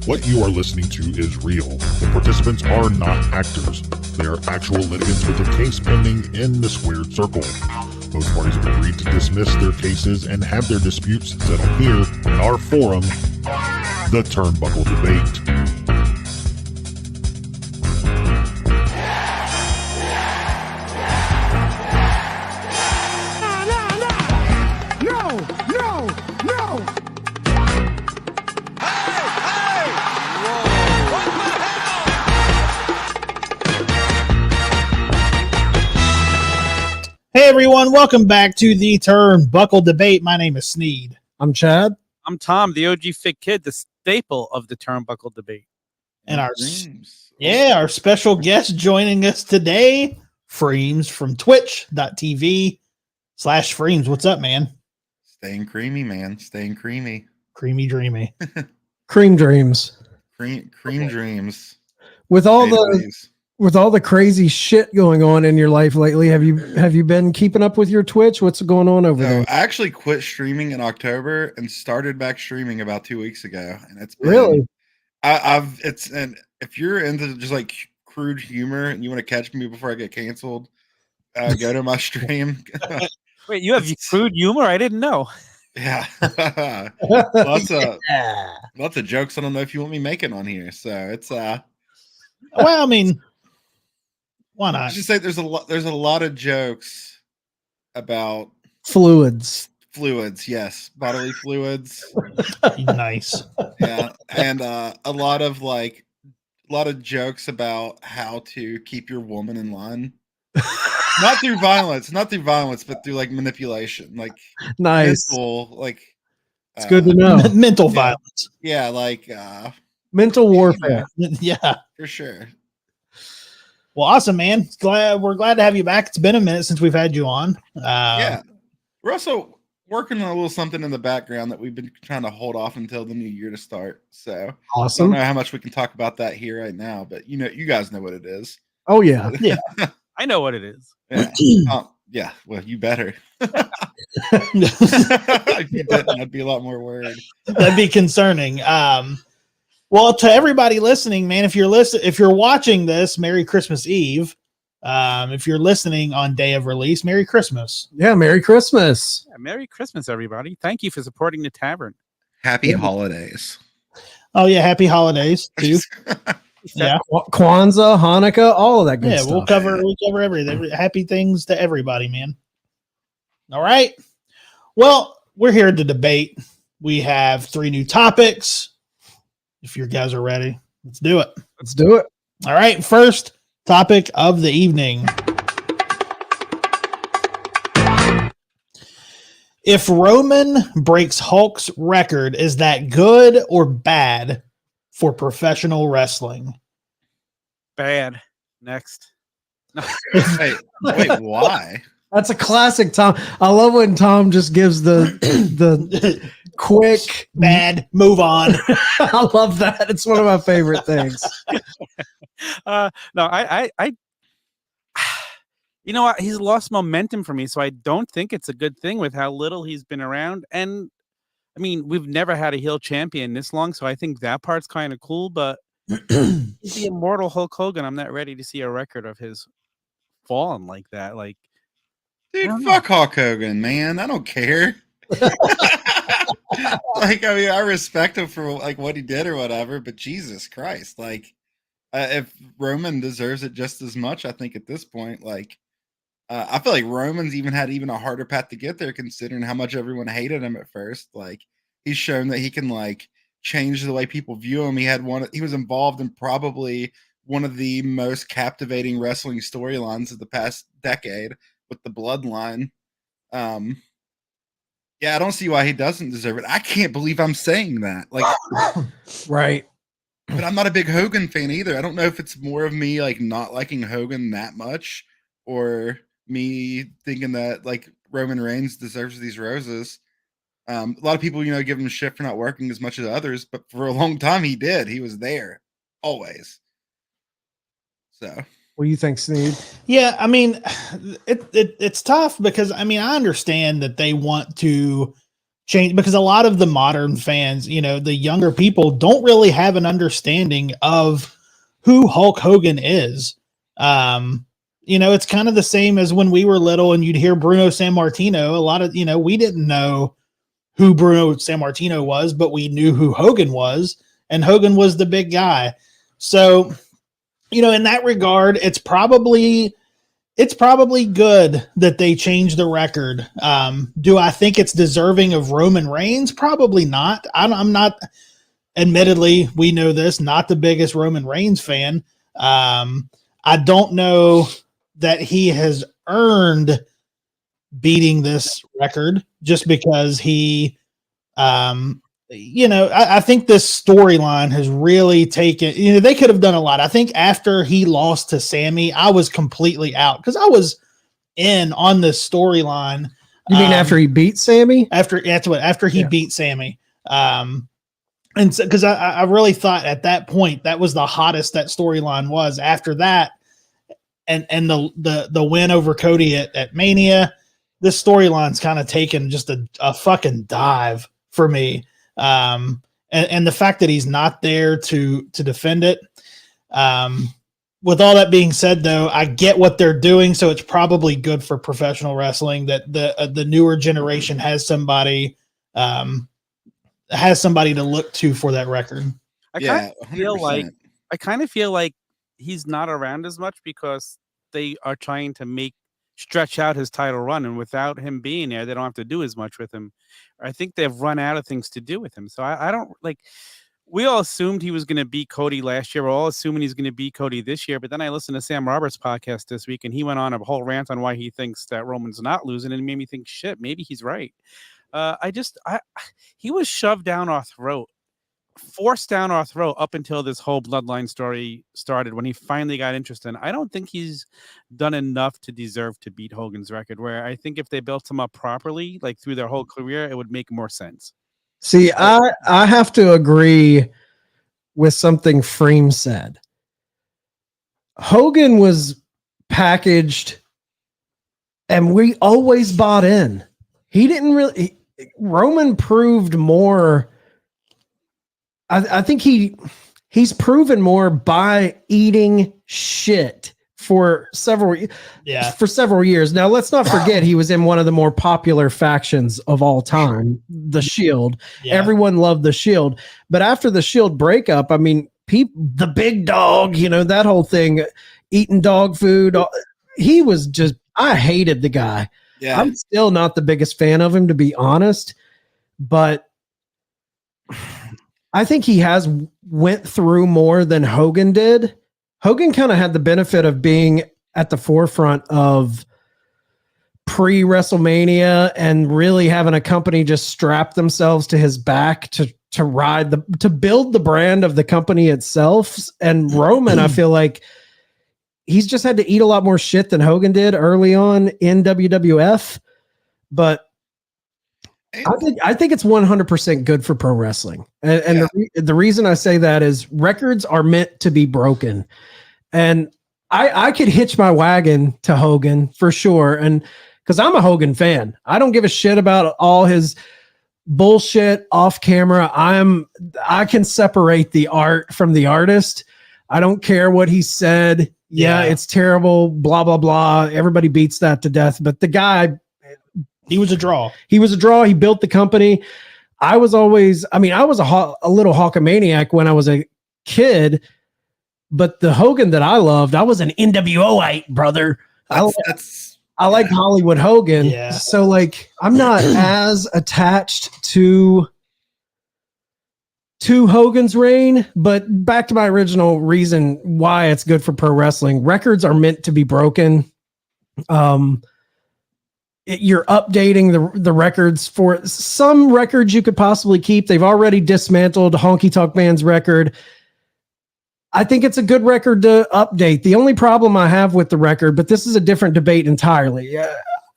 What you are listening to is real. The participants are not actors. They are actual litigants with a case pending in the squared circle. Both parties have agreed to dismiss their cases and have their disputes settled here in our forum, the Turnbuckle Debate. Hey everyone, welcome back to the Turnbuckle Debate. My name is Sneed. I'm Chad. I'm Tom, the OG Fit Kid, the staple of the Turnbuckle Debate. And our special guest joining us today, FREEMZ from twitch.tv/FREEMZ. What's up, man? Staying creamy, man. Staying creamy. Creamy dreamy. Cream dreams. Cream dreams. With all the crazy shit going on in your life lately, have you been keeping up with your Twitch? What's going on over there? I actually quit streaming in October and started back streaming about 2 weeks ago, and it's been, really. And if you're into just like crude humor and you want to catch me before I get canceled, go to my stream. Wait, you have crude humor? I didn't know. Yeah, lots of jokes. I don't know if you want me making on here, so it's well, I mean, why not? I should say there's a lot of jokes about fluids. Yes, bodily fluids. Nice. Yeah, and a lot of jokes about how to keep your woman in line. not through violence, but through like manipulation, like nice. Mental, it's good to know. Mental violence. Yeah, like mental warfare. Yeah, for sure. Well, awesome, man. We're glad to have you back. It's been a minute since we've had you on. Yeah, we're also working on a little something in the background that we've been trying to hold off until the new year to start. So awesome. I don't know how much we can talk about that here right now, but you guys know what it is. Oh yeah, yeah. I know what it is. Yeah. Yeah. Well, you better. If you didn't, I'd be a lot more worried. That'd be concerning. Well, to everybody listening, man, if you're watching this, Merry Christmas Eve. If you're listening on day of release, Merry Christmas. Yeah, Merry Christmas. Yeah, Merry Christmas, everybody. Thank you for supporting the Tavern. Happy holidays. Oh yeah, happy holidays too. Yeah, Kwanzaa, Hanukkah, all of that good stuff. We'll cover everything. Happy things to everybody, man. All right. Well, we're here to debate. We have 3 new topics. If you guys are ready, let's do it. Let's do it. All right. First topic of the evening. If Roman breaks Hulk's record, is that good or bad for professional wrestling? Bad. Next. Hey, wait, why? That's a classic, Tom. I love when Tom just gives the quick bad move on. I love that. It's one of my favorite things. No, I you know what? He's lost momentum for me, so I don't think it's a good thing with how little he's been around. And I mean, we've never had a heel champion this long, so I think that part's kind of cool. But he's the immortal Hulk Hogan. I'm not ready to see a record of his falling like that. Like, dude, fuck Hulk Hogan, man. I don't care. I respect him for like what he did or whatever, but Jesus Christ, like, if Roman deserves it just as much, I think at this point, like, I feel like Roman's had a harder path to get there, considering how much everyone hated him at first. Like, he's shown that he can like change the way people view him. He was involved in probably one of the most captivating wrestling storylines of the past decade with the Bloodline. Yeah, I don't see why he doesn't deserve it. I can't believe I'm saying that. Like, right. But I'm not a big Hogan fan either. I don't know if it's more of me like not liking Hogan that much, or me thinking that like Roman Reigns deserves these roses. A lot of people, give him shit for not working as much as others, but for a long time he did. He was there always. So what do you think, Sneed? Yeah, I mean, it's tough because I understand that they want to change, because a lot of the modern fans, you know, the younger people don't really have an understanding of who Hulk Hogan is. You know, it's kind of the same as when we were little and you'd hear Bruno Sammartino. A lot of, you know, we didn't know who Bruno Sammartino was, but we knew who Hogan was, and Hogan was the big guy. So, you know, in that regard, it's probably good that they changed the record. Do I think it's deserving of Roman Reigns? Probably not. I'm not, admittedly, we know this, not the biggest Roman Reigns fan. I don't know that he has earned beating this record just because he, you know, I think this storyline has really taken, you know, they could have done a lot. I think after he lost to Sammy, I was completely out because I was in on this storyline. You mean after he beat Sammy? After he beat Sammy. And so, because I really thought at that point that was the hottest that storyline was. After that, and the win over Cody at Mania, this storyline's kind of taken just a fucking dive for me. And the fact that he's not there to defend it. With all that being said, though, I get what they're doing, so it's probably good for professional wrestling that the newer generation has somebody to look to for that record. I kind of feel like he's not around as much because they are trying to stretch out his title run, and without him being there, they don't have to do as much with him. I think they've run out of things to do with him. So I don't like. We all assumed he was going to beat Cody last year. We're all assuming he's going to beat Cody this year. But then I listened to Sam Roberts' podcast this week, and he went on a whole rant on why he thinks that Roman's not losing, and it made me think, shit, maybe he's right. He was shoved down our throat, forced down our throat up until this whole bloodline story started when he finally got interested. And I don't think he's done enough to deserve to beat Hogan's record, where I think if they built him up properly, like through their whole career, it would make more sense. See, I have to agree with something Freem said. Hogan was packaged and we always bought in. He didn't really, Roman proved more. I think he's proven more by eating shit for several years. Now, let's not forget he was in one of the more popular factions of all time, the Shield. Yeah. Everyone loved the Shield. But after the Shield breakup, I mean, the big dog, you know, that whole thing, eating dog food, he was just, I hated the guy. Yeah. I'm still not the biggest fan of him, to be honest, but I think he has went through more than Hogan did. Hogan kind of had the benefit of being at the forefront of pre-WrestleMania and really having a company just strap themselves to his back to build the brand of the company itself. And Roman, I feel like he's just had to eat a lot more shit than Hogan did early on in WWF. But I think it's 100% good for pro wrestling. And the reason I say that is records are meant to be broken. And I could hitch my wagon to Hogan for sure. And because I'm a Hogan fan, I don't give a shit about all his bullshit off camera. I can separate the art from the artist. I don't care what he said. Yeah, it's terrible, blah, blah, blah. Everybody beats that to death. But the guy, he was a draw. He built the company. I was a little Hulkamaniac when I was a kid, but the Hogan that I loved, I was an NWOite, brother. I like Hollywood Hogan. Yeah. So like, I'm not as attached to Hogan's reign, but back to my original reason why it's good for pro wrestling. Records are meant to be broken. You're updating the records. For some records you could possibly keep. They've already dismantled Honky Tonk Man's record. I think it's a good record to update. The only problem I have with the record, but this is a different debate entirely.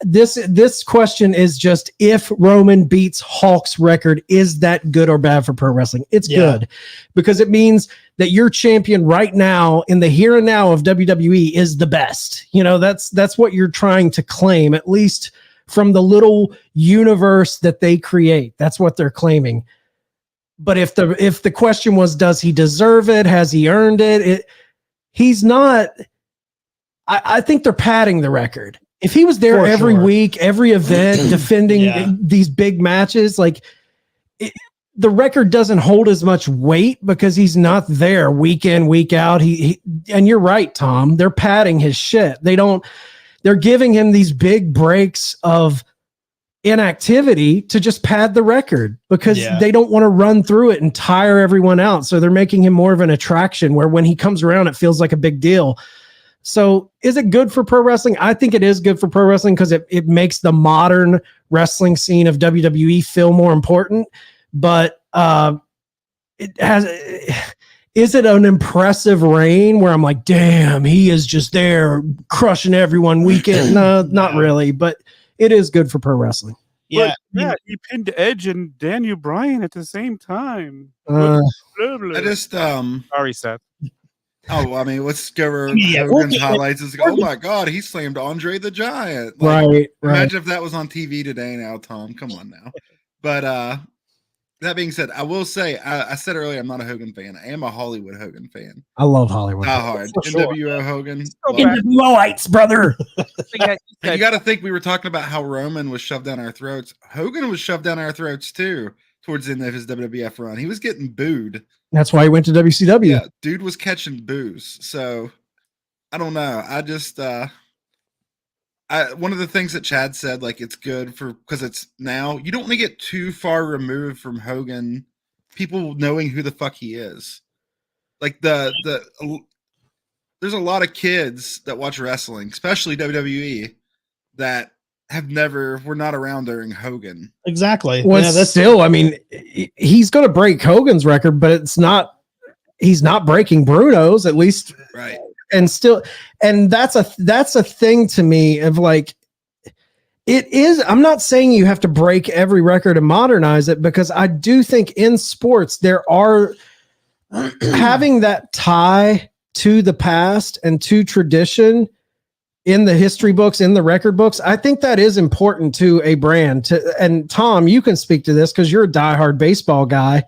This question is just if Roman beats Hulk's record, is that good or bad for pro wrestling? It's good because it means that your champion right now in the here and now of WWE is the best. You know, that's what you're trying to claim, at least from the little universe that they create. That's what they're claiming. But if the question was, does he deserve it? Has he earned it? He's not. I think they're padding the record. If he was there For every sure. week, every event, defending these big matches, like the record doesn't hold as much weight because he's not there week in, week out. He and you're right, Tom. They're padding his shit. They're giving him these big breaks of inactivity to just pad the record because they don't want to run through it and tire everyone out. So they're making him more of an attraction where when he comes around, it feels like a big deal. So is it good for pro wrestling? I think it is good for pro wrestling because it makes the modern wrestling scene of WWE feel more important. But it has. Is it an impressive reign where I'm like, damn, he is just there crushing everyone weekend? No, not really, but it is good for pro wrestling. Yeah. He pinned Edge and Daniel Bryan at the same time. I just Sorry, Seth. Oh, I mean, let's go over Yeah, Hogan's highlights. Oh my God, he slammed Andre the Giant. Right. Imagine if that was on TV today now, Tom. Come on now. But that being said, I will say, I said earlier, I'm not a Hogan fan. I am a Hollywood Hogan fan. I love Hollywood. Die hard. Sure. NWO Hogan. NWOites, brother. You got to think we were talking about how Roman was shoved down our throats. Hogan was shoved down our throats too towards the end of his WWF run. He was getting booed. That's why he went to WCW. Yeah, dude was catching boos. So I don't know. I just one of the things that Chad said, like it's good for because it's now you don't want to get too far removed from Hogan, people knowing who the fuck he is. Like there's a lot of kids that watch wrestling, especially WWE, that were not around during Hogan. Exactly. Well, still, I mean, he's going to break Hogan's record, but he's not breaking Bruno's, at least. Right. And still, and that's a thing to me of like, it is, I'm not saying you have to break every record and modernize it because I do think in sports, there are having that tie to the past and to tradition in the history books, in the record books. I think that is important to a brand. And Tom, you can speak to this because you're a diehard baseball guy.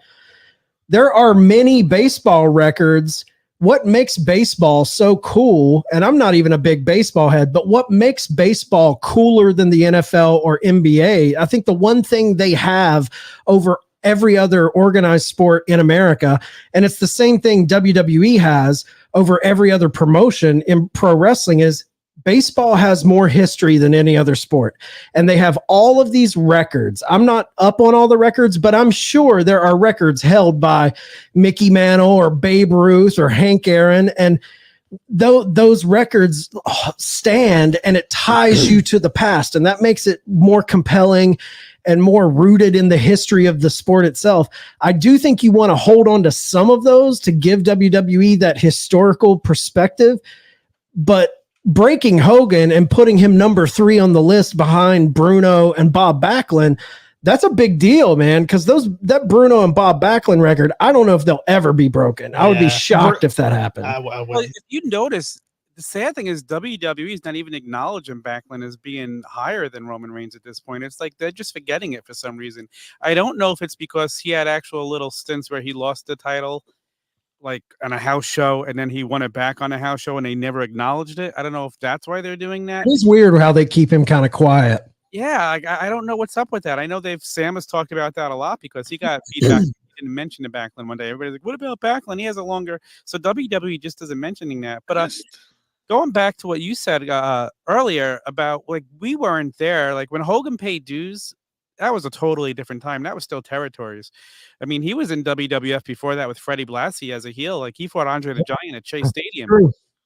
There are many baseball records. What makes baseball so cool, and I'm not even a big baseball head, but what makes baseball cooler than the NFL or NBA? I think the one thing they have over every other organized sport in America, and it's the same thing WWE has over every other promotion in pro wrestling, is baseball has more history than any other sport. And they have all of these records. I'm not up on all the records, but I'm sure there are records held by Mickey Mantle or Babe Ruth or Hank Aaron. And those records stand and it ties you to the past. And that makes it more compelling and more rooted in the history of the sport itself. I do think you want to hold on to some of those to give WWE that historical perspective, but breaking Hogan and putting him number 3 on the list behind Bruno and Bob Backlund, that's a big deal, man. Because that Bruno and Bob Backlund record, I don't know if they'll ever be broken. I would be shocked if that happened. Well, if you notice, the sad thing is WWE is not even acknowledging Backlund as being higher than Roman Reigns at this point. It's like they're just forgetting it for some reason. I don't know if it's because he had actual little stints where he lost the title, like on a house show, and then he won it back on a house show and they never acknowledged it. I don't know if that's why they're doing that. It's weird how they keep him kind of quiet. Yeah, I don't know what's up with that. I know Sam has talked about that a lot because he got feedback. He didn't mention the Backlund one day. Everybody's like, what about Backlund? He has a longer. So WWE just isn't mentioning that. But going back to what you said earlier about like we weren't there. Like when Hogan paid dues, that was a totally different time. That was still territories. I mean, he was in WWF before that with Freddie Blassie as a heel. Like he fought Andre the Giant at Chase Stadium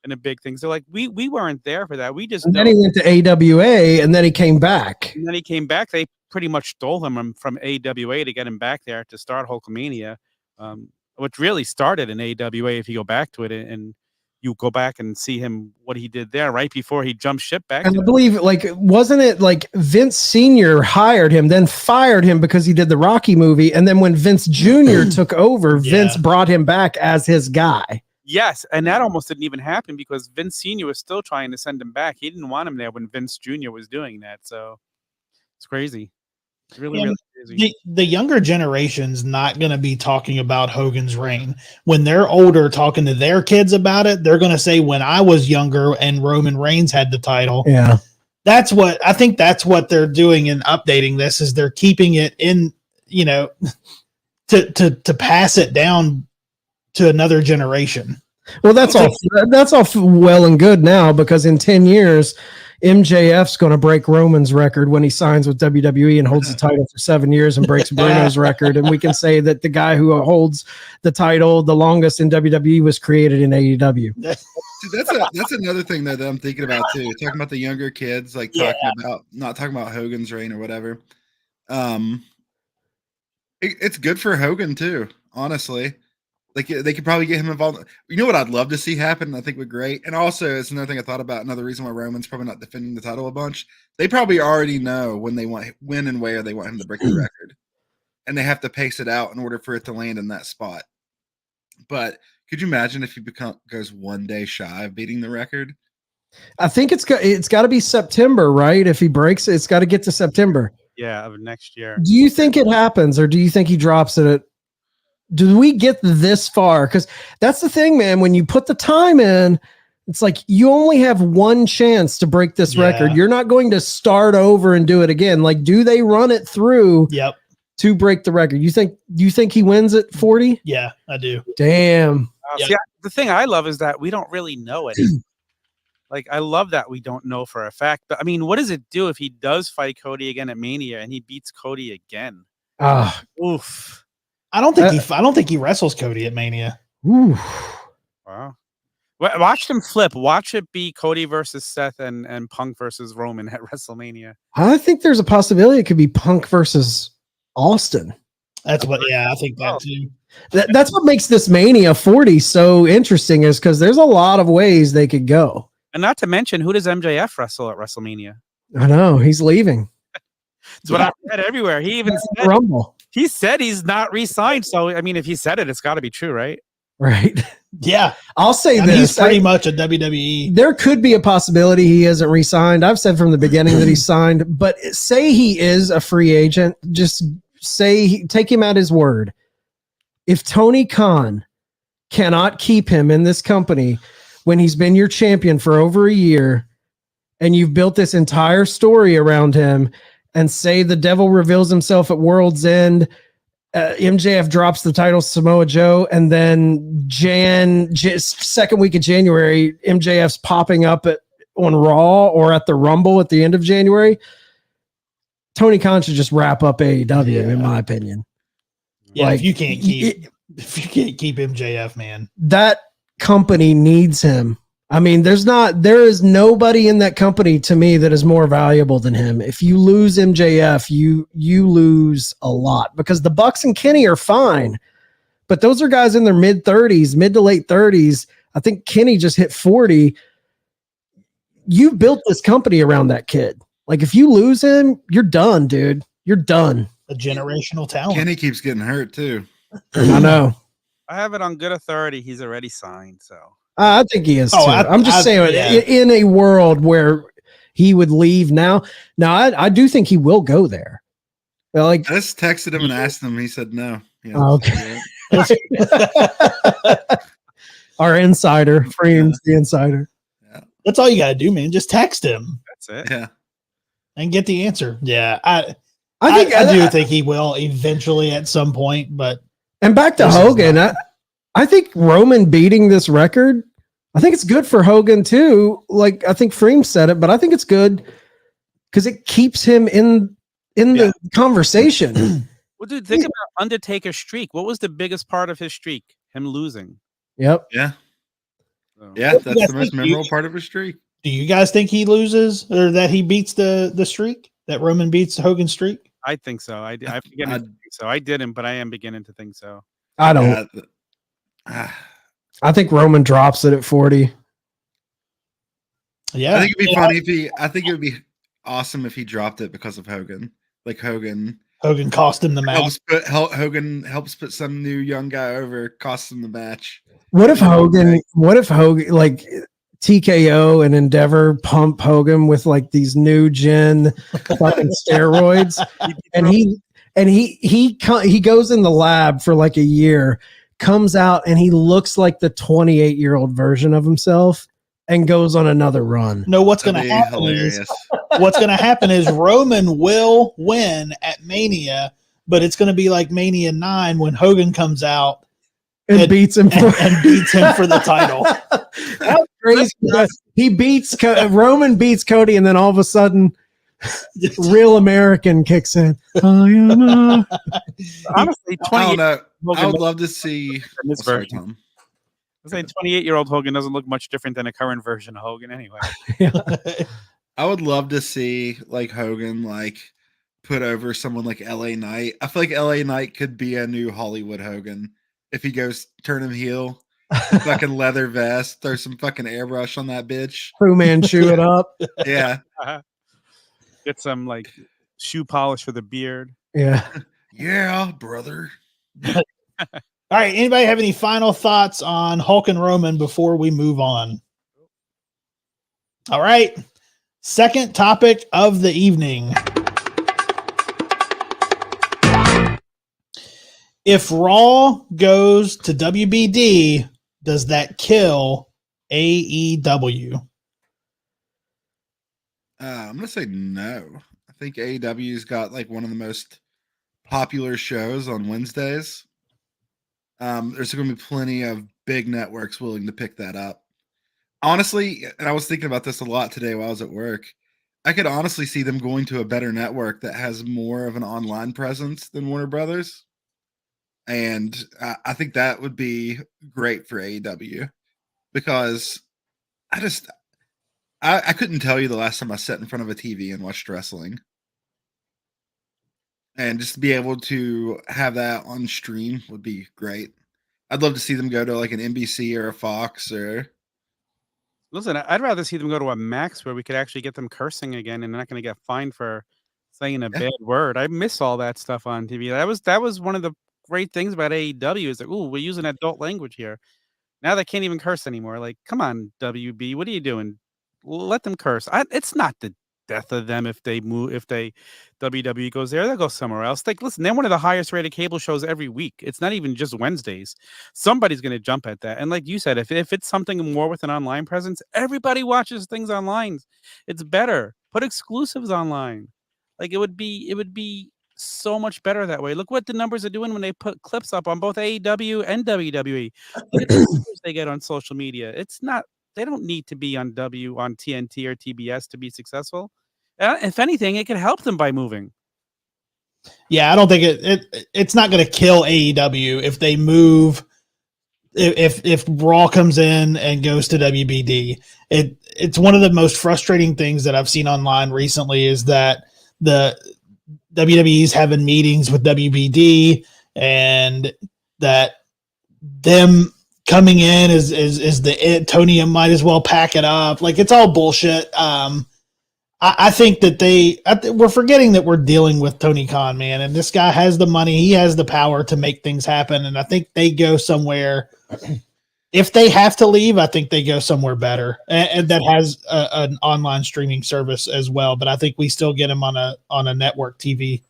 and a big thing. So like we weren't there for that. We just then he went to AWA and then he came back. And then he came back. They pretty much stole him from AWA to get him back there to start Hulkamania, which really started in AWA if you go back to it and you go back and see him, what he did there right before he jumped ship back. And I believe, like, wasn't it like Vince Sr. hired him, then fired him because he did the Rocky movie. And then when Vince Jr. took over, Vince brought him back as his guy. Yes. And that almost didn't even happen because Vince Sr. was still trying to send him back. He didn't want him there when Vince Jr. was doing that. So It's crazy. It's really, Yeah, really crazy. the younger generation's not going to be talking about Hogan's reign. When they're older, talking to their kids about it, they're going to say, when I was younger and Roman Reigns had the title. Yeah. That's what I think that's what they're doing in updating this is they're keeping it in, to pass it down to another generation. Well, that's all well and good now, because in 10 years, MJF's going to break Roman's record when he signs with WWE and holds the title for 7 years and breaks Bruno's record. And we can say that the guy who holds the title the longest in WWE was created in AEW. See, that's another thing that I'm thinking about too. Talking about the younger kids, like not talking about Hogan's reign or whatever. It's good for Hogan too, honestly. Like they could probably get him involved. You know what I'd love to see happen? I think would great. And also, it's another thing I thought about. Another reason why Roman's probably not defending the title a bunch. They probably already know when and where they want him to break the record, and they have to pace it out in order for it to land in that spot. But could you imagine if he goes 1 day shy of beating the record? I think it's got to be September, right? If he breaks it, it's got to get to September. Yeah, of next year. Do you think it happens, or do you think he drops it? Do we get this far? Because that's the thing, man. When you put the time in, it's like you only have one chance to break this record. You're not going to start over and do it again. Like, do they run it through? Yep. To break the record. Do you think he wins at 40? Yeah, I do. Damn. See, the thing I love is that we don't really know it. Like, I love that we don't know for a fact. But I mean, what does it do if he does fight Cody again at Mania and he beats Cody again? Oof. I don't think he wrestles Cody at Mania. Ooh. Wow. Watch them flip. Watch it be Cody versus Seth and Punk versus Roman at WrestleMania. I think there's a possibility it could be Punk versus Austin. I think that too. That's what makes this Mania 40 so interesting, is because there's a lot of ways they could go. And not to mention, who does MJF wrestle at WrestleMania? I know, he's leaving. That's what I've read everywhere. He even said Rumble. He said he's not re-signed. So I mean, if he said it, it's got to be true, right? Right. Yeah. I'll say this. He's pretty much a WWE. There could be a possibility he isn't re-signed. I've said from the beginning that he's signed, but say he is a free agent. Just take him at his word. If Tony Khan cannot keep him in this company when he's been your champion for over a year, and you've built this entire story around him, and say the devil reveals himself at World's End, MJF drops the title to Samoa Joe, and then second week of January, MJF's popping up on Raw or at the Rumble at the end of January, Tony Khan should just wrap up AEW, in my opinion. Yeah, if you can't keep MJF, man, that company needs him. I mean, there is nobody in that company to me that is more valuable than him. If you lose MJF, you lose a lot, because the Bucks and Kenny are fine, but those are guys in their mid to late 30s. I think Kenny just hit 40. You built this company around that kid. Like, if you lose him, you're done, dude. You're done. A generational talent. Kenny keeps getting hurt too. I know. I have it on good authority. He's already signed, so. I think he is too. I'm just saying, in a world where he would leave now. Now, I do think he will go there. Well, like, I just texted him and asked him. He said no. Yeah, okay. Our insider, FREEMZ the insider. Yeah. That's all you got to do, man. Just text him. That's it. Yeah. And get the answer. Yeah. I do think he will eventually at some point, but. And back to Hogan, I think Roman beating this record, I think it's good for Hogan too. Like, I think FREEMZ said it, but I think it's good because it keeps him in the conversation. Well, dude, think about Undertaker's streak. What was the biggest part of his streak? Him losing. Yep. Yeah. So. Yeah, that's the most memorable part of his streak. Do you guys think he loses or that he beats the streak? That Roman beats Hogan's streak? I think so. I begin to think so. I didn't, but I am beginning to think so. I don't. I think Roman drops it at 40. Yeah. I think it'd be funny I think it would be awesome if he dropped it because of Hogan. Like Hogan cost him the match. Hogan helps put some new young guy over, costs him the match. What if Hogan, like, TKO and Endeavor pump Hogan with like these new gen fucking steroids, and he goes in the lab for like a year, comes out, and he looks like the 28-year-old version of himself, and goes on another run. No, what's going to That'd be happen hilarious. what's going to happen is Roman will win at Mania, but it's going to be like Mania 9 when Hogan comes out And beats him and beats him for the title. That's crazy. He beats Roman beats Cody, and then all of a sudden, Real American kicks in. Honestly, I don't 28 know. I Hogan would love to see. in this Sorry, version. Tom. I say 28-year-old Hogan doesn't look much different than a current version of Hogan anyway. I would love to see like Hogan like put over someone like LA Knight. I feel like LA Knight could be a new Hollywood Hogan if he goes turn him heel, fucking leather vest, throw some fucking airbrush on that bitch. Fu Manchu it up. Yeah, Get some like shoe polish for the beard. Yeah. yeah, brother. All right. Anybody have any final thoughts on Hulk and Roman before we move on? All right. Second topic of the evening. If Raw goes to WBD, does that kill AEW? I'm gonna say no. I think AEW's got like one of the most popular shows on Wednesdays. There's going to be plenty of big networks willing to pick that up. Honestly, and I was thinking about this a lot today while I was at work. I could honestly see them going to a better network that has more of an online presence than Warner Brothers. And I think that would be great for AEW because I couldn't tell you the last time I sat in front of a TV and watched wrestling. And just to be able to have that on stream would be great. I'd love to see them go to like an NBC or a Fox or. Listen, I'd rather see them go to a Max where we could actually get them cursing again and they're not going to get fined for saying a bad word. I miss all that stuff on TV. That was one of the great things about AEW is that, ooh, we're using adult language here. Now they can't even curse anymore. Like, come on, WB, what are you doing? Let them curse. It's not the death of them if they move. If WWE goes there, they'll go somewhere else. Like, listen, they're one of the highest rated cable shows every week. It's not even just Wednesdays. Somebody's going to jump at that. And like you said, if it's something more with an online presence, everybody watches things online. It's better. Put exclusives online. Like it would be so much better that way. Look what the numbers are doing when they put clips up on both AEW and WWE. Look at the numbers they get on social media. It's not. They don't need to be on TNT or TBS to be successful. If anything, it could help them by moving. Yeah, I don't think it's not going to kill AEW if they move. If Raw comes in and goes to WBD, it's one of the most frustrating things that I've seen online recently is that the WWE's having meetings with WBD and that them coming in is the it. Tony might as well pack it up. Like it's all bullshit. I think that we're forgetting that we're dealing with Tony Khan, man, and this guy has the money. He has the power to make things happen. And I think they go somewhere. If they have to leave, I think they go somewhere better and that has an online streaming service as well. But I think we still get them on a network TV.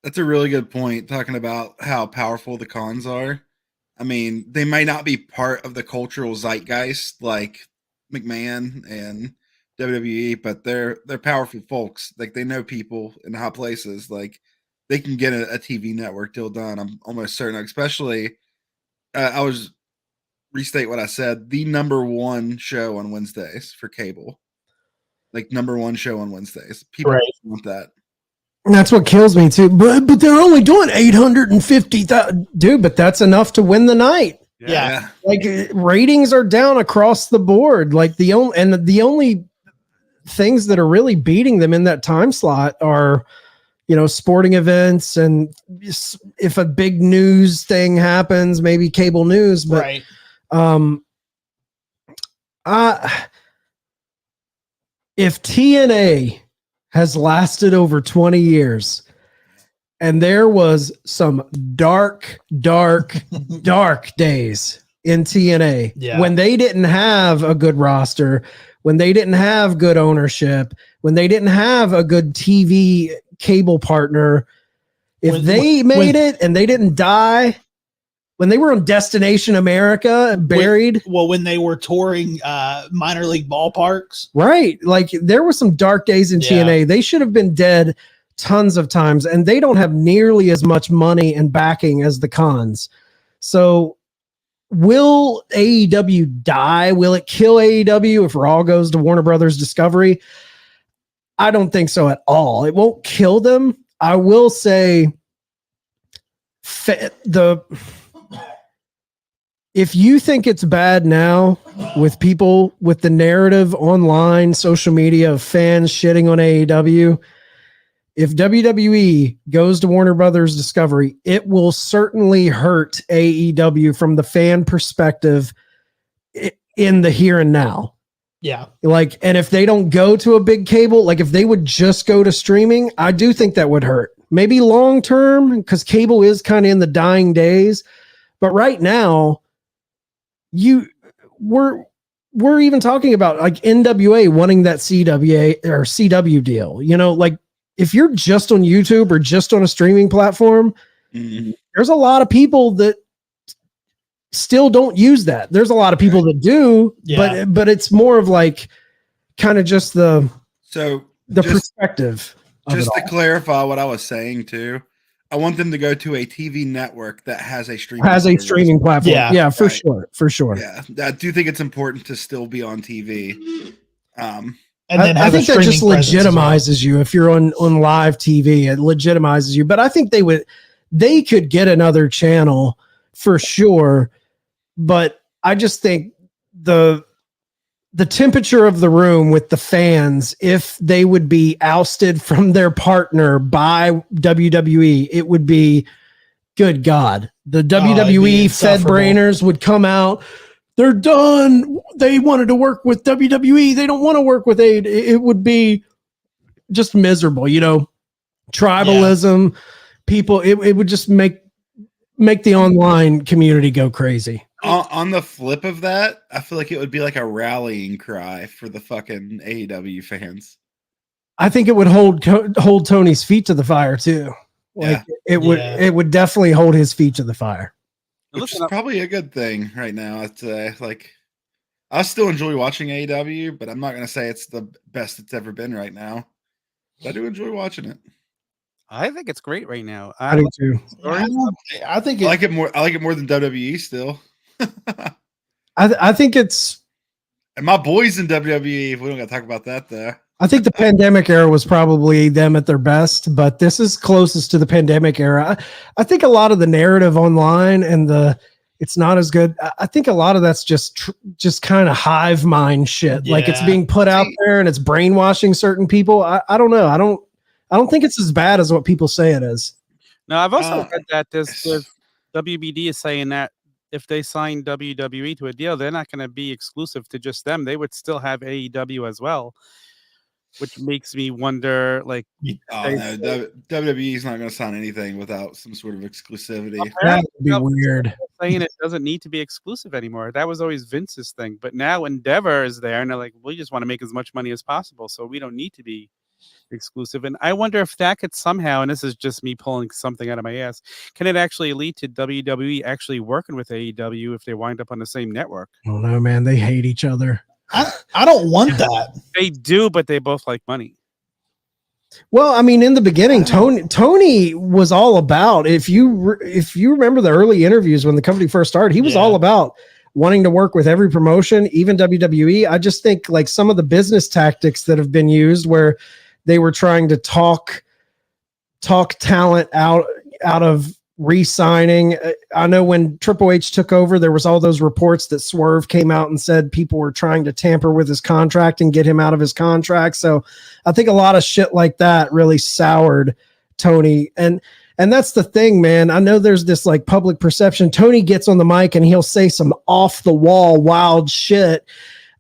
That's a really good point. Talking about how powerful the Khans are. I mean, they might not be part of the cultural zeitgeist like McMahon and WWE, but they're powerful folks. Like they know people in hot places. Like they can get a TV network deal done. I'm almost certain. Especially, I was restate what I said. The number one show on Wednesdays for cable, like number one show on Wednesdays. People want that. And that's what kills me too. But they're only doing 850,000, dude. But that's enough to win the night. Yeah. Like ratings are down across the board. Like the only things that are really beating them in that time slot are, sporting events and if a big news thing happens, maybe cable news. But right. If TNA has lasted over 20 years and there was some dark days in TNA Yeah. when they didn't have a good roster, when they didn't have good ownership, when they didn't have a good TV cable partner. If they made it and they didn't die, when they were on Destination America and buried. When they were touring minor league ballparks. Right. Like there were some dark days in TNA. They should have been dead tons of times, and they don't have nearly as much money and backing as the Cons. So will AEW die? Will it kill AEW if Raw goes to Warner Brothers Discovery? I don't think so at all. It won't kill them. I will say if you think it's bad now with people with the narrative online, social media of fans shitting on AEW, if WWE goes to Warner Brothers Discovery, it will certainly hurt AEW from the fan perspective in the here and now. Yeah. Like, and if they don't go to a big cable, like if they would just go to streaming, I do think that would hurt. Maybe long term, because cable is kind of in the dying days. But right now, we're even talking about like NWA wanting that CW deal. You know, like if you're just on YouTube or just on a streaming platform, there's a lot of people that still don't use that. There's a lot of people that do, but it's more of like kind of just the perspective. Just to clarify what I was saying too, I want them to go to a TV network that has a streaming platform. Yeah, for sure. Yeah, I do think it's important to still be on TV. And then I think that just legitimizes you if you're on live TV. It legitimizes you. But I think they could get another channel for sure. But I just think the temperature of the room with the fans, if they would be ousted from their partner by WWE, it would be, good God. The WWE Fed brainers would come out. They're done. They wanted to work with WWE. They don't want to work with AEW. It would be just miserable, you know, tribalism, people. It would just make the online community go crazy. On the flip of that, I feel like it would be like a rallying cry for the fucking AEW fans. I think it would hold Tony's feet to the fire too. Like it would definitely hold his feet to the fire. Which is probably a good thing right now. I'd say, like, I still enjoy watching AEW, but I'm not going to say it's the best it's ever been right now. But I do enjoy watching it. I think it's great right now. I do too. I think I like it more. I like it more than WWE still. I think it's. And my boys in WWE. We don't got to talk about that though. I think the pandemic era was probably them at their best, but this is closest to the pandemic era. I think a lot of the narrative online and it's not as good. I think a lot of that's just kind of hive mind shit. Yeah. Like it's being put out there and it's brainwashing certain people. I don't know. I don't think it's as bad as what people say it is. No, I've also read that this WBD is saying that if they sign WWE to a deal, they're not going to be exclusive to just them. They would still have AEW as well. Which makes me wonder, like, WWE is not going to sign anything without some sort of exclusivity. That would be weird. Saying it doesn't need to be exclusive anymore. That was always Vince's thing. But now Endeavor is there, and they're like, we just want to make as much money as possible, so we don't need to be exclusive. And I wonder if that could somehow, and this is just me pulling something out of my ass, can it actually lead to WWE actually working with AEW if they wind up on the same network? I don't know, man. They hate each other. I don't want that. They do, but they both like money. Well, I mean, in the beginning, Tony was all about, if you remember the early interviews when the company first started, he was all about wanting to work with every promotion, even WWE. I just think like some of the business tactics that have been used where they were trying to talk talent out of re-signing. I know when Triple H took over, there was all those reports that Swerve came out and said people were trying to tamper with his contract and get him out of his contract. So I think a lot of shit like that really soured Tony. And that's the thing, man. I know there's this like public perception. Tony gets on the mic and he'll say some off the wall wild shit.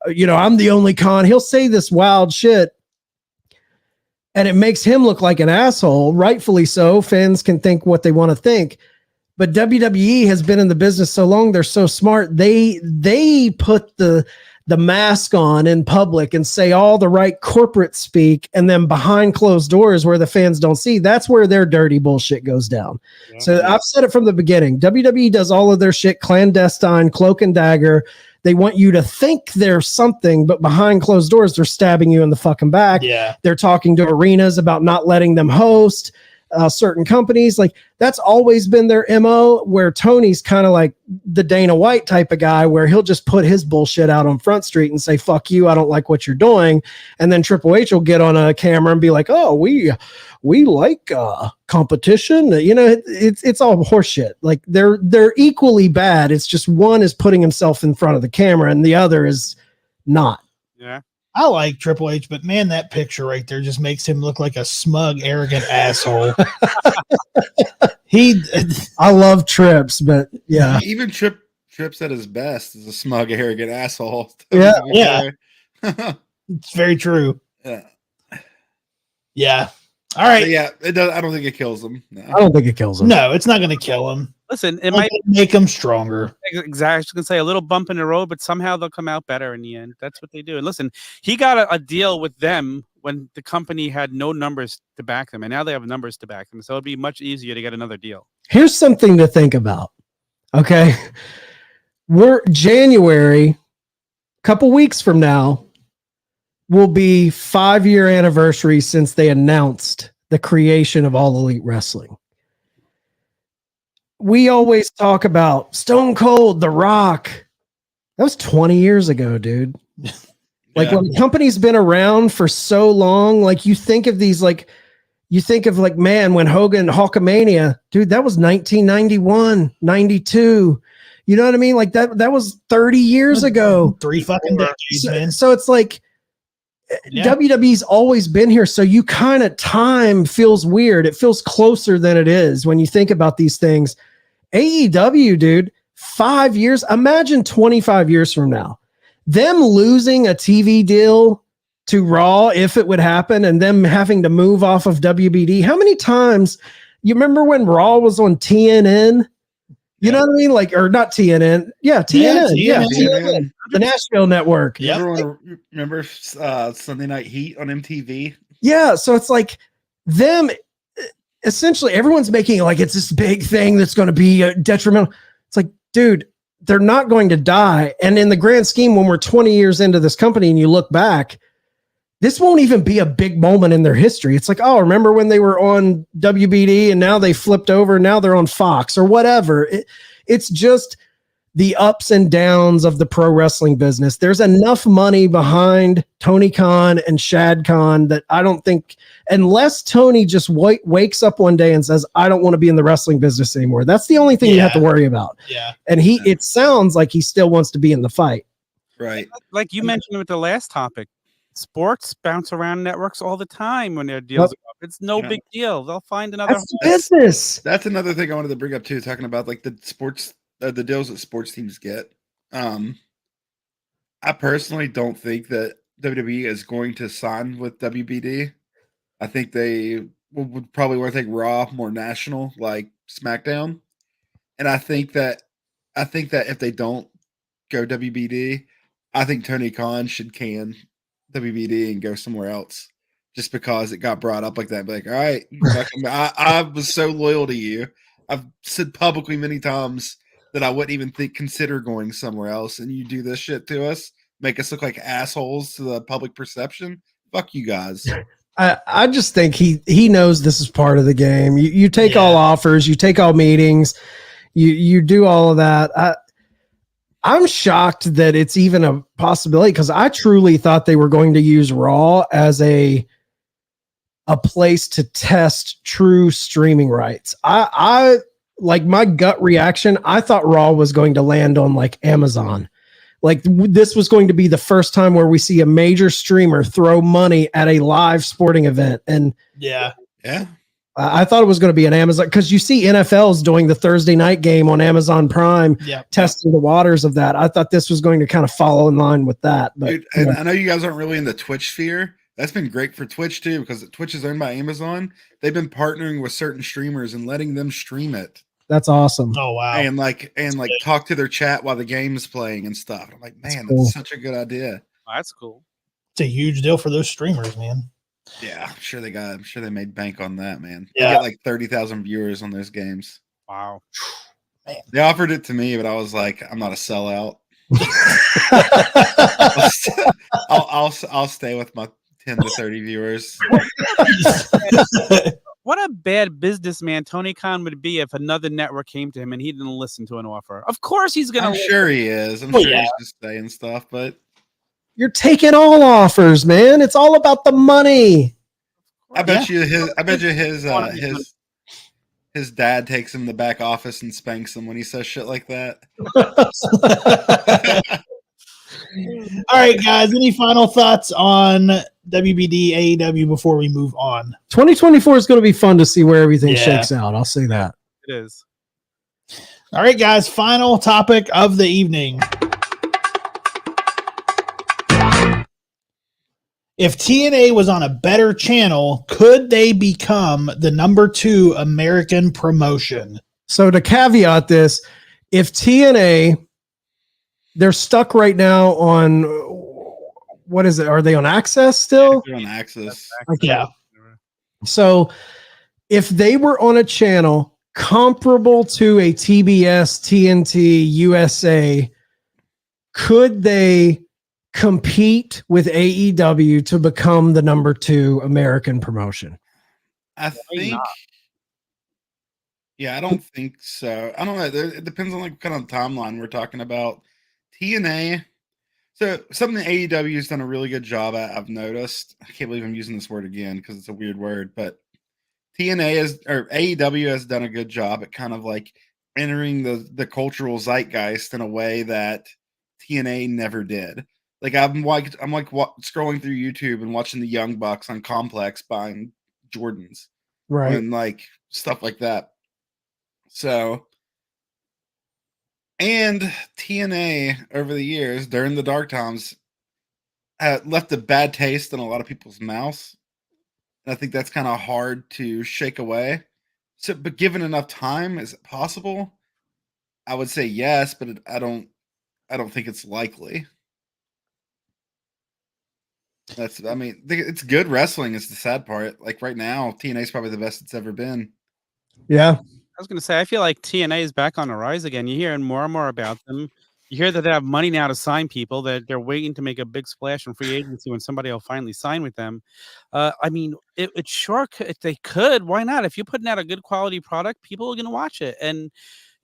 You know, I'm the only con. He'll say this wild shit. And it makes him look like an asshole, rightfully so. Fans can think what they want to think. But WWE has been in the business so long, they're so smart. They put the mask on in public and say all the right corporate speak, and then behind closed doors where the fans don't see, that's where their dirty bullshit goes down. Yeah. So I've said it from the beginning. WWE does all of their shit clandestine, cloak and dagger. They want you to think they're something, but behind closed doors, they're stabbing you in the fucking back. Yeah. They're talking to arenas about not letting them host certain companies. Like, that's always been their MO, where Tony's kind of like the Dana White type of guy, where he'll just put his bullshit out on Front Street and say, fuck you, I don't like what you're doing. And then Triple H will get on a camera and be like, oh, we like competition. You know, it's all horseshit. Like, they're equally bad. It's just one is putting himself in front of the camera and the other is not. Yeah. I like Triple H, but man, that picture right there just makes him look like a smug, arrogant asshole. I love Trips, but yeah. Even Trips at his best is a smug, arrogant asshole. Yeah. Yeah. It's very true. Yeah. Yeah. All right. But yeah, it does. I don't think it kills him. No. I don't think it kills him. No, it's not going to kill him. Listen, it It might might make him stronger. exactly. I was gonna say a little bump in the road, but somehow they'll come out better in the end. That's what they do. And listen, he got a deal with them when the company had no numbers to back them, and now they have numbers to back them. So it'd be much easier to get another deal. Here's something to think about. Okay. We're January, a couple weeks from now, will be 5-year anniversary since they announced the creation of All Elite Wrestling. We always talk about Stone Cold, The Rock. That was 20 years ago, dude. Like, when a company's been around for so long, like, you think of these, like, man, when Hogan, Hulkamania, dude, that was 1991, 92. You know what I mean? Like, that was 30 years ago. 3 fucking decades, man. So it's like, Yeah. WWE's always been here. So you kind of, time feels weird. It feels closer than it is when you think about these things. AEW, dude, 5 years. Imagine 25 years from now, them losing a TV deal to Raw, if it would happen, and them having to move off of WBD. How many times, you remember when Raw was on TNN? You know what I mean? Like, or not TNN. Yeah, TNN. Yeah, TNN. The Nashville network. Yeah. Remember Sunday Night Heat on MTV? Yeah. So it's like them, essentially, everyone's making it like it's this big thing that's going to be detrimental. It's like, dude, they're not going to die. And in the grand scheme, when we're 20 years into this company and you look back, this won't even be a big moment in their history. It's like, oh, remember when they were on WBD and now they flipped over, now they're on Fox or whatever. It's just the ups and downs of the pro wrestling business. There's enough money behind Tony Khan and Shad Khan that I don't think, unless Tony just wakes up one day and says, I don't want to be in the wrestling business anymore. That's the only thing you have to worry about. Yeah. And it sounds like he still wants to be in the fight. Right. Like you mentioned with the last topic, sports bounce around networks all the time when their deals are up. It's no big deal. They'll find another business. That's another thing I wanted to bring up too, talking about like the sports, the deals that sports teams get. I personally don't think that WWE is going to sign with WBD. I think they would probably want to take Raw more national, like SmackDown. And I think that if they don't go WBD, I think Tony Khan should can WBD and go somewhere else, just because it got brought up like that. Be like, all right, I was so loyal to you. I've said publicly many times that I wouldn't even consider going somewhere else, and you do this shit to us, make us look like assholes to the public perception. Fuck you guys. I just think he knows this is part of the game. You take all offers, you take all meetings, you do all of that. I'm shocked that it's even a possibility, because I truly thought they were going to use Raw as a place to test true streaming rights. I like, my gut reaction, I thought Raw was going to land on like Amazon. Like, this was going to be the first time where we see a major streamer throw money at a live sporting event. And yeah. I thought it was going to be an Amazon, because you see NFL's doing the Thursday night game on Amazon Prime, testing the waters of that. I thought this was going to kind of follow in line with that. But dude, and I know you guys aren't really in the Twitch sphere. That's been great for Twitch too, because Twitch is owned by Amazon. They've been partnering with certain streamers and letting them stream it That's awesome. Oh wow. and talk to their chat while the game's playing and stuff. And I'm like, man, cool. that's such a good idea. Oh, that's cool. It's a huge deal for those streamers, man. Yeah, I'm sure they made bank on that, man. Yeah. They get like 30,000 viewers on those games. Wow. They offered it to me, but I was like, I'm not a sellout. I'll stay with my 10 to 30 viewers. What a bad businessman Tony Khan would be if another network came to him and he didn't listen to an offer. Of course he's gonna. I'm sure he is. I'm Oh, sure yeah. he's just saying stuff, but You're taking all offers, man. It's all about the money. I bet you his dad takes him to the back office and spanks him when he says shit like that. All right, guys. Any final thoughts on WBD AEW before we move on? 2024 is going to be fun to see where everything Yeah. shakes out. I'll say that. It is. All right, guys. Final topic of the evening. If TNA was on a better channel, could they become the #2 American promotion? So to caveat this, if TNA, they're stuck right now on, what is it? Are they on Access still? They're on Access. Yeah. So if they were on a channel comparable to a TBS, TNT, USA, could they compete with AEW to become the #2 American promotion? I think. Yeah, I don't think so. I don't know. It depends on like kind of timeline we're talking about. TNA. So something AEW has done a really good job at. I've noticed. I can't believe I'm using this word again because it's a weird word, but AEW has done a good job at kind of like entering the cultural zeitgeist in a way that TNA never did. Like I'm scrolling through YouTube and watching the Young Bucks on Complex buying Jordans, Right. and like stuff like that. So, and TNA over the years during the dark times left a bad taste in a lot of people's mouths. And I think that's kind of hard to shake away. So, but given enough time, is it possible? I would say yes, but I don't think it's likely. It's good wrestling is the sad part. Like right now, TNA is probably the best it's ever been. Yeah. I was going to say, I feel like TNA is back on the rise again. You're hearing more and more about them. You hear that they have money now to sign people, that they're waiting to make a big splash in free agency when somebody will finally sign with them. It sure could, if they could, why not? If you're putting out a good quality product, people are going to watch it. And,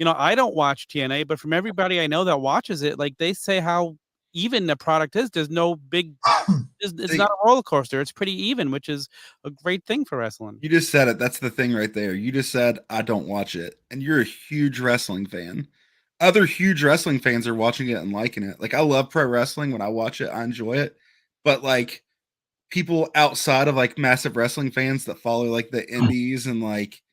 I don't watch TNA, but from everybody I know that watches it, like they say how even the product is. There's no big, it's not a roller coaster. It's pretty even, which is a great thing for wrestling. You just said it. That's the thing right there. You just said, I don't watch it. And you're a huge wrestling fan. Other huge wrestling fans are watching it and liking it. Like I love pro wrestling. When I watch it, I enjoy it. But like people outside of like massive wrestling fans that follow like the indies and like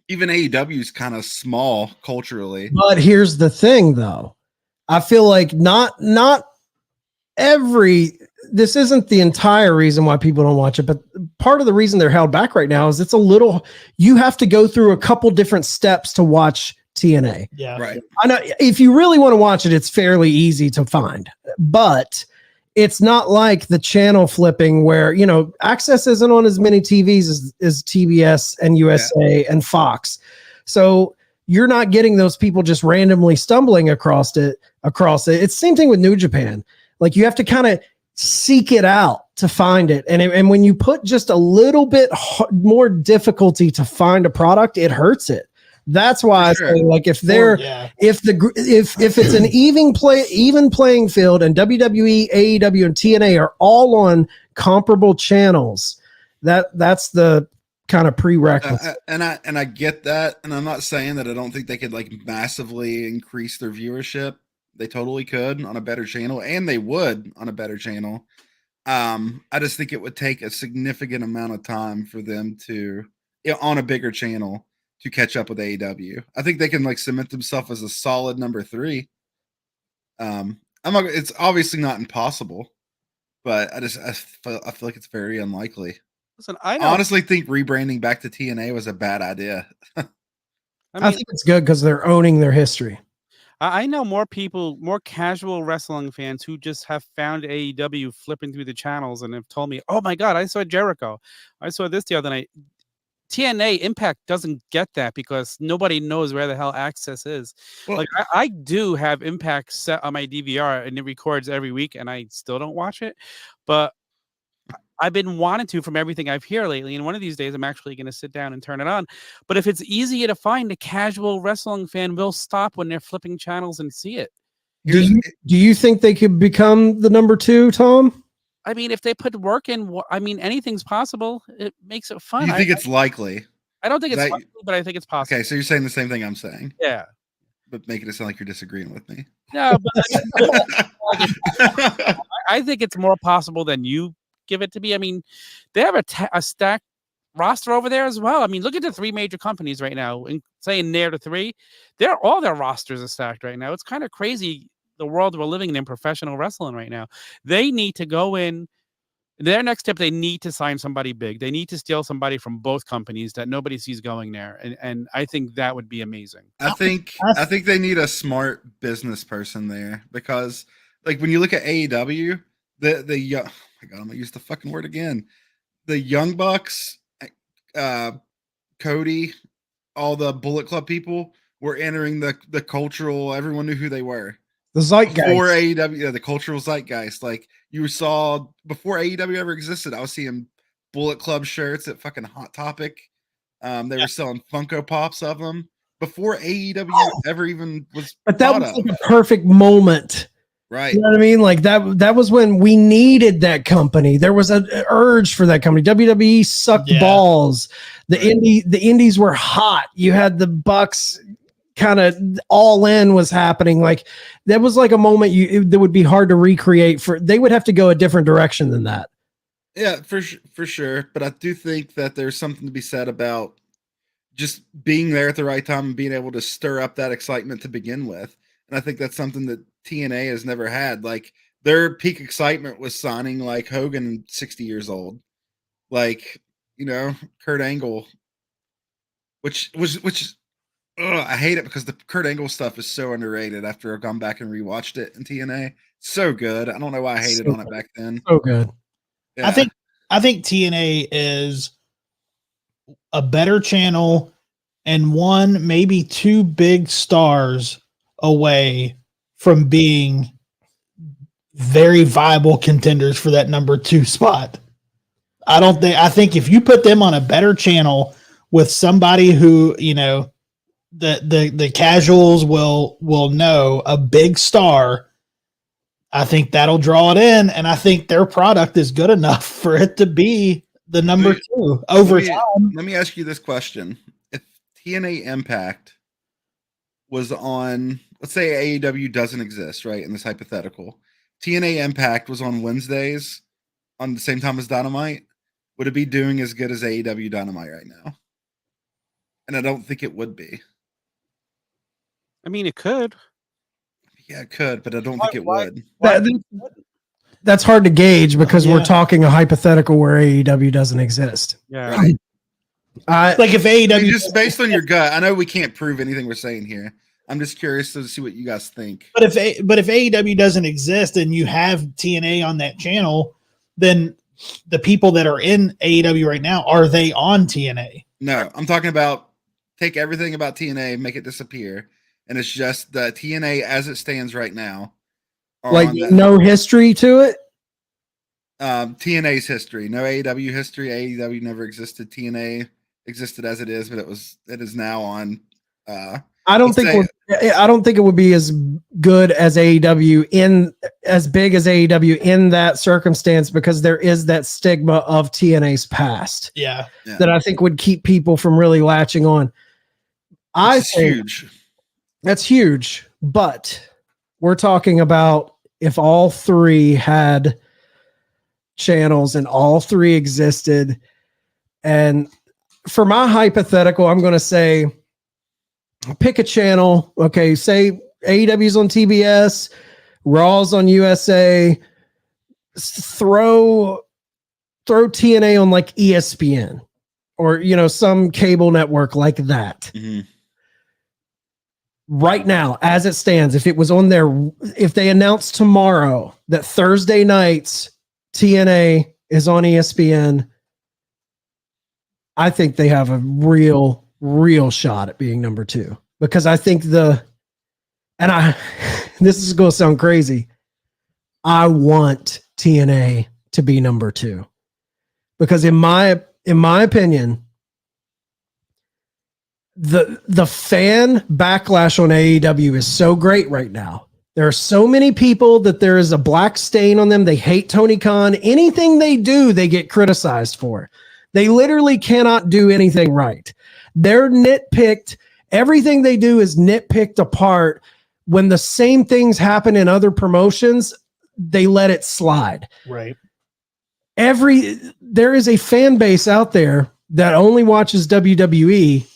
even AEW is kind of small culturally. But here's the thing though. I feel like not this isn't the entire reason why people don't watch it, but part of the reason they're held back right now is you have to go through a couple different steps to watch TNA. Yeah. Right. I know if you really want to watch it, it's fairly easy to find, but it's not like the channel flipping where, Access isn't on as many TVs as TBS and USA and Fox. So you're not getting those people just randomly stumbling across it. It's the same thing with New Japan. Like you have to kind of seek it out to find it. And when you put just a little bit more difficulty to find a product, it hurts it. That's why I say, like, if it's an even playing field and WWE, AEW, and TNA are all on comparable channels, that's the kind of prerequisite. And I get that, and I'm not saying that I don't think they could like massively increase their viewership. They totally could on a better channel, and they would on a better channel. I just think it would take a significant amount of time for them to, on a bigger channel, to catch up with AEW. I think they can like cement themselves as a solid #3. It's obviously not impossible, but I feel like it's very unlikely. Listen, I honestly think rebranding back to TNA was a bad idea. I think it's good because they're owning their history. I know more people, more casual wrestling fans who just have found AEW flipping through the channels and have told me, "Oh my God, I saw Jericho. I saw this the other night." TNA Impact doesn't get that because nobody knows where the hell Access is. Well, Like I do have Impact set on my DVR and it records every week, and I still don't watch it, but I've been wanting to from everything I've heard lately. And one of these days, I'm actually going to sit down and turn it on. But if it's easier to find, a casual wrestling fan will stop when they're flipping channels and see it. Do you think they could become the number 2, Tom? I mean, if they put work in, I mean, anything's possible. It makes it fun. Do you think it's likely? I don't think it's likely, but I think it's possible. Okay, so you're saying the same thing I'm saying. Yeah. But making it sound like you're disagreeing with me. No, but I think it's more possible than you give it to be. I mean, they have a stacked roster over there as well. I mean, look at the 3 major companies right now, and saying near to 3, all their rosters are stacked right now. It's kind of crazy the world we're living in professional wrestling right now. They need to go in. Their next step, they need to sign somebody big. They need to steal somebody from both companies that nobody sees going there, and I think that would be amazing. I think they need a smart business person there because, like, when you look at AEW, the young, oh my God, I'm gonna use the fucking word again. The Young Bucks, Cody, all the Bullet Club people were entering the cultural. Everyone knew who they were. The zeitgeist. Before AEW, the cultural zeitgeist. Like you saw before AEW ever existed, I was seeing Bullet Club shirts at fucking Hot Topic. They were selling Funko Pops of them before AEW ever even was. But that was like a perfect moment. Right. You know what I mean? Like that was when we needed that company. There was an urge for that company. WWE sucked balls. The indies were hot. You had the Bucks kind of all in was happening. Like that was like a moment that would be hard to recreate. They would have to go a different direction than that. Yeah, for sure. But I do think that there's something to be said about just being there at the right time and being able to stir up that excitement to begin with. And I think that's something that TNA has never had. Like their peak excitement was signing like Hogan 60 years old. Like, you know, Kurt Angle, which I hate it because the Kurt Angle stuff is so underrated after I've gone back and rewatched it in TNA. So good. I don't know why I hated on it back then. So good. Yeah. I think TNA is a better channel and 1, maybe 2 big stars away from being very viable contenders for that number 2 spot. I think if you put them on a better channel with somebody who, you know, the casuals will know, a big star, I think that'll draw it in, and I think their product is good enough for it to be the number 2 over time. Let me ask you this question. If TNA Impact was on, let's say AEW doesn't exist, right? In this hypothetical, TNA Impact was on Wednesdays on the same time as Dynamite, would it be doing as good as AEW Dynamite right now? And I don't think it would be. I mean, it could. Yeah, it could, but I don't think it would. That's hard to gauge because we're talking a hypothetical where AEW doesn't exist. Yeah. Right. Like if AEW, just based on your gut, I know we can't prove anything we're saying here. I'm just curious to see what you guys think. But if AEW doesn't exist and you have TNA on that channel, then the people that are in AEW right now, are they on TNA? No, I'm talking about take everything about TNA, make it disappear, and it's just the TNA as it stands right now. Like no history to it? TNA's history, no AEW history. AEW never existed. TNA existed as it is, but it is now on. I don't think it would be as good as AEW as big as AEW in that circumstance because there is that stigma of TNA's past. Yeah. That I think would keep people from really latching on. That's huge. That's huge, but we're talking about if all 3 had channels and all 3 existed. And for my hypothetical, I'm going to say, pick a channel. Okay, say AEW's on TBS, Raw's on USA. Throw TNA on like ESPN or some cable network like that. Mm-hmm. right now, as it stands, if it was on there, if they announced tomorrow that Thursday nights TNA is on ESPN, I think they have a real shot at being number 2, because I think this is going to sound crazy. I want TNA to be number 2, because in my opinion, the fan backlash on AEW is so great right now. There are so many people that there is a black stain on them. They hate Tony Khan. Anything they do, they get criticized for. They literally cannot do anything right. They're nitpicked. Everything they do is nitpicked apart. When the same things happen in other promotions, they let it slide. Right. There is a fan base out there that only watches WWE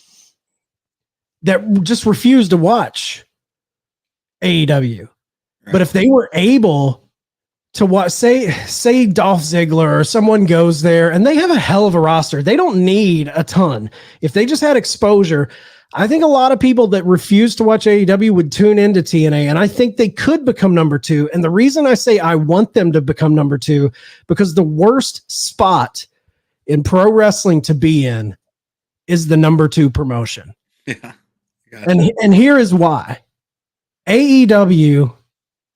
that just refuse to watch AEW. Right. But if they were able to watch, say Dolph Ziggler or someone goes there and they have a hell of a roster, they don't need a ton. If they just had exposure, I think a lot of people that refuse to watch AEW would tune into TNA, and I think they could become number 2. And the reason I say I want them to become number 2, because the worst spot in pro wrestling to be in is the number 2 promotion. Yeah. Gotcha. And here is why. AEW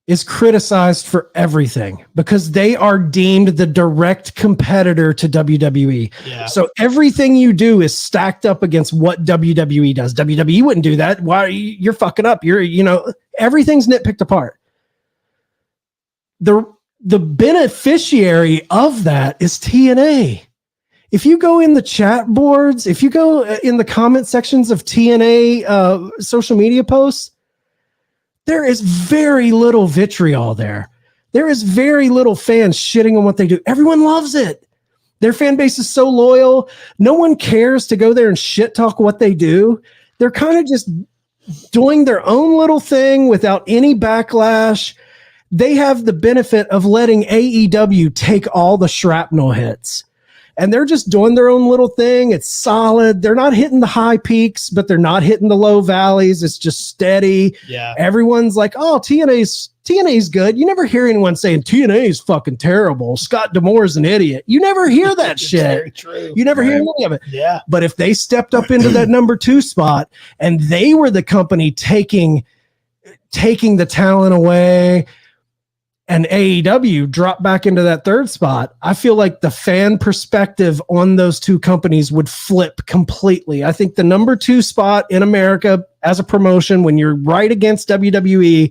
is criticized for everything because they are deemed the direct competitor to WWE. Yeah. So everything you do is stacked up against what WWE does. WWE wouldn't do that. Why? You're fucking up. Everything's nitpicked apart. The beneficiary of that is TNA. If you go in the chat boards, if you go in the comment sections of TNA social media posts, there is very little vitriol there. There is very little fans shitting on what they do. Everyone loves it. Their fan base is so loyal. No one cares to go there and shit talk what they do. They're kind of just doing their own little thing without any backlash. They have the benefit of letting AEW take all the shrapnel hits. And they're just doing their own little thing. It's solid. They're not hitting the high peaks, but they're not hitting the low valleys. It's just steady. Yeah. Everyone's like, oh, TNA's good. You never hear anyone saying TNA is fucking terrible. Scott D'Amore's an idiot. You never hear that shit. Very true. You never hear any of it. Yeah. But if they stepped up into that number 2 spot and they were the company taking the talent away, and AEW dropped back into that 3rd spot, I feel like the fan perspective on those 2 companies would flip completely. I think the number 2 spot in America as a promotion, when you're right against WWE,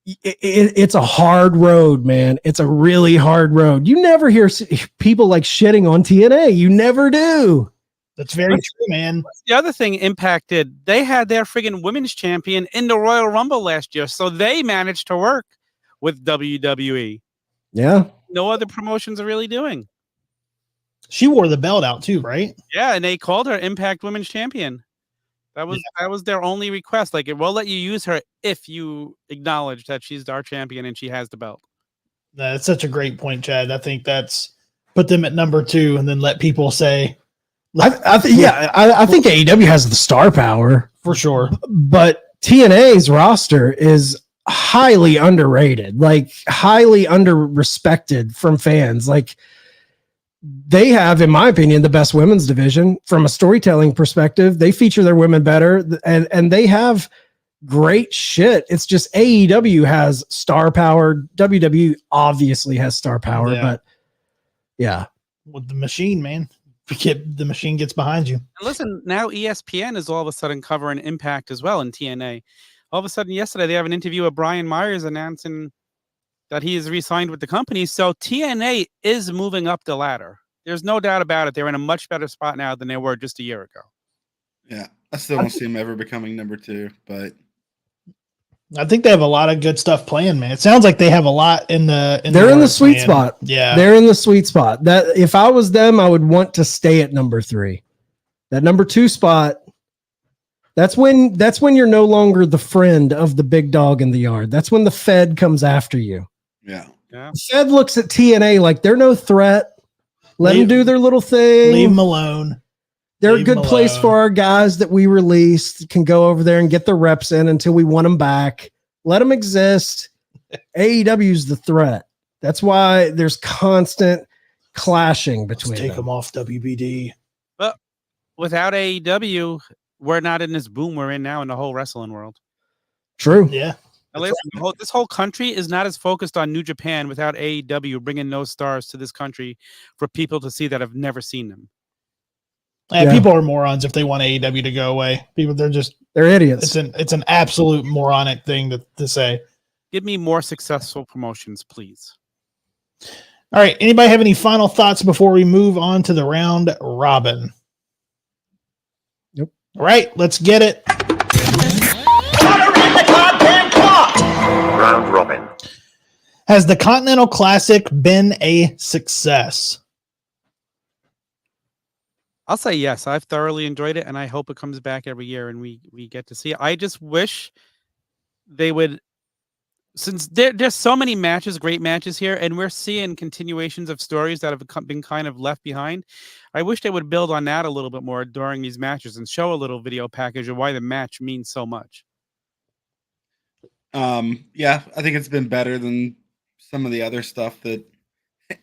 it's a hard road, man. It's a really hard road. You never hear people like shitting on TNA. You never do. That's very true, man. The other thing Impacted, they had their friggin' women's champion in the Royal Rumble last year, so they managed to work with WWE. Yeah. No other promotions are really doing. She wore the belt out too, right? Yeah, and they called her Impact Women's Champion. That was their only request. Like, it will let you use her if you acknowledge that she's our champion and she has the belt. That's such a great point, Chad. I think that's put them at number 2 and then let people say. I think AEW has the star power for sure, but TNA's roster is highly underrated, like highly under-respected from fans. Like, they have, in my opinion, the best women's division from a storytelling perspective. They feature their women better, and they have great shit. It's just AEW has star power. WWE obviously has star power, but yeah, with the machine, man. The machine gets behind you. And listen, now ESPN is all of a sudden covering Impact as well in TNA. All of a sudden, yesterday, they have an interview with Brian Myers announcing that he is re-signed with the company. So TNA is moving up the ladder. There's no doubt about it. They're in a much better spot now than they were just a year ago. Yeah, I still don't see them ever becoming number 2, but I think they have a lot of good stuff planned, man. It sounds like they have a lot in the. They're in the sweet spot. Yeah, they're in the sweet spot. That if I was them, I would want to stay at number 3. That number 2 spot. That's when you're no longer the friend of the big dog in the yard. That's when the Fed comes after you. Yeah. The Fed looks at TNA like they're no threat. Let them do their little thing. Leave them alone. They're Leave a good 'em place alone. for our guys that we released, can go over there and get the reps in until we want them back. Let them exist. AEW's the threat. That's why there's constant clashing Let's between take them. them off WBD. But without AEW, we're not in this boom we're in now in the whole wrestling world. True. Yeah. At least this whole country is not as focused on New Japan without AEW bringing those stars to this country for people to see that have never seen them. And Yeah. people are morons if they want AEW to go away. People, They're idiots. it's an absolute moronic thing to say. Give me more successful promotions, please. All right. Anybody have any final thoughts before we move on to the round robin? Nope. All right. Let's get it. Round robin. Has the Continental Classic been a success? I'll say yes. I've thoroughly enjoyed it, and I hope it comes back every year and we get to see it. I just wish they would, since there's so many matches, great matches here, and we're seeing continuations of stories that have been kind of left behind. I wish they would build on that a little bit more during these matches and show a little video package of why the match means so much. Yeah, I think it's been better than some of the other stuff that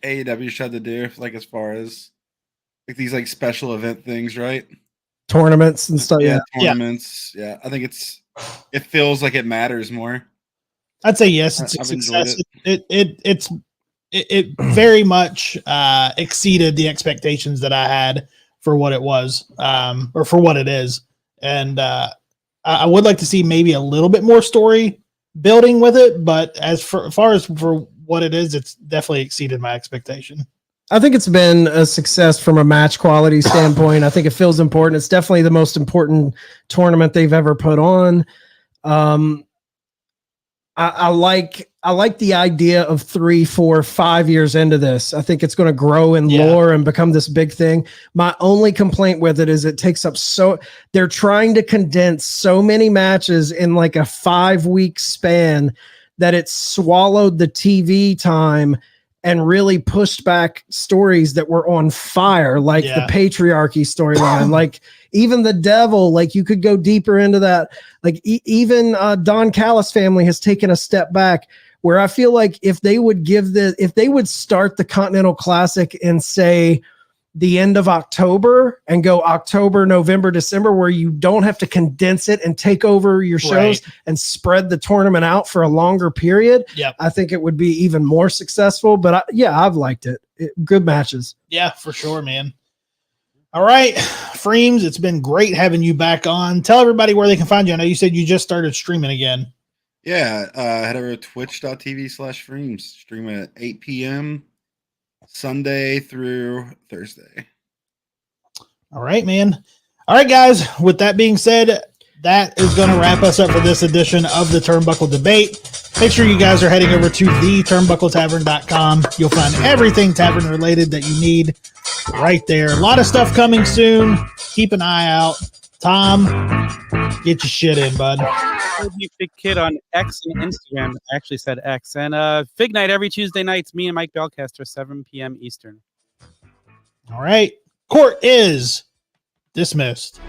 AEW tried to do, like as far as like these like special event things, right? Tournaments and stuff. Yeah. Tournaments. Yeah, I think it feels like it matters more. I'd say yes. It's a I've enjoyed success. It very much exceeded the expectations that I had for what it was, or for what it is. And I would like to see maybe a little bit more story building with it, but as far as for what it is, it's definitely exceeded my expectation. I think it's been a success from a match quality standpoint. I think it feels important. It's definitely the most important tournament they've ever put on. I like the idea of 3, 4, 5 years into this. I think it's going to grow in lore and become this big thing. My only complaint with it is it takes up they're trying to condense so many matches in like a 5-week span that it swallowed the TV time and really pushed back stories that were on fire, like the patriarchy storyline, like even the devil, like you could go deeper into that. Like even Don Callis family has taken a step back, where I feel like if they would start the Continental Classic in say the end of October and go October, November, December, where you don't have to condense it and take over your shows and spread the tournament out for a longer period. Yep. I think it would be even more successful, but I've liked it. Good matches. Yeah, for sure, man. All right, FREEMZ, it's been great having you back on. Tell everybody where they can find you. I know you said you just started streaming again. Yeah, head over to twitch.tv/FREEMZ. Stream at 8 p.m. Sunday through Thursday. All right, man. All right, guys. With that being said, that is going to wrap us up for this edition of the Turnbuckle Debate. Make sure you guys are heading over to theturnbuckletavern.com. You'll find everything tavern related that you need right there. A lot of stuff coming soon. Keep an eye out. Tom, get your shit in, bud. Big Kid on X and Instagram. I actually said X. And Fig Night every Tuesday nights. Me and Mike Belcaster, 7 p.m. Eastern. All right. Court is dismissed.